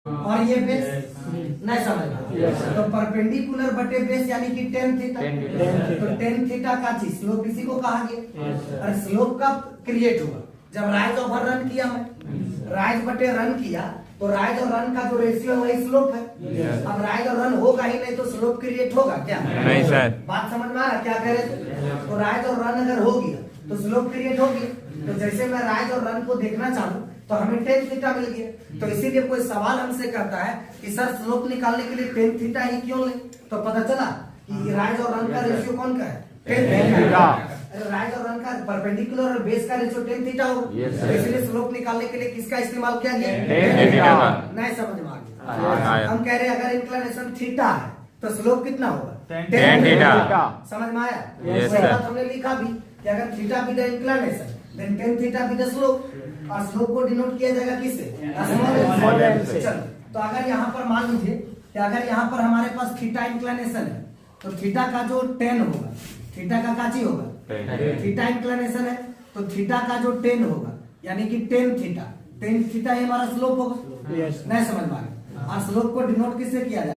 और ये बेस नहीं समझ तो परपेंडिकुलर बटे बेस यानी कि टेन थीटा। तो टेन थीटा का चीज स्लोप इसी को कहा गया। और स्लोप कब क्रिएट हुआ? जब राइज ओवर रन किया मैं, राइज बटे रन किया तो राइज और रन का जो रेशियो है वही स्लोप है। अब राइज और रन होगा ही नहीं तो स्लोप क्रिएट होगा क्या? नहीं सर। बात समझ में आ रहा क्या कह रहे थे? तो राइज और रन अगर हो गया तो स्लोप क्रिएट होगी। तो जैसे मैं राइज और रन को देखना चाहूँ तो हमें टेन थीटा मिल गया। तो इसीलिए कोई सवाल हमसे करता है कि सर स्लोप निकालने के लिए टेन थीटा ही क्यों ले? तो पता चला कि राइज और रन का रेशियो कौन का है? Tan theta. राइज और रन का परपेंडिकुलर और बेस का रेशियो टेन थीटा होगा। तो इसलिए स्लोप निकालने के लिए किसका इस्तेमाल किया गया? Tan theta. नहीं समझ में आ गया? हम कह रहे हैं अगर इंक्लिनेशन थीटा है तो स्लोप कितना होगा? Tan theta. समझ में आया? Yes, वही sir. बात हमने लिखा भी कि अगर theta be the inclination then tan theta be the slope. और स्लोप को डिनोट किया जाएगा किससे? स्मॉल एल से। चलो तो अगर यहाँ पर मान लीजिए कि अगर यहाँ पर हमारे पास थीटा इंक्लिनेशन है तो थीटा का जो टेन होगा, थीटा का काची होगा? थीटा इंक्लिनेशन है तो थीटा का जो टेन होगा यानी कि टेन थीटा ही हमारा स्लोप होगा। नहीं समझ में आ गया? और स्लोप को डिनोट किससे किया जाए?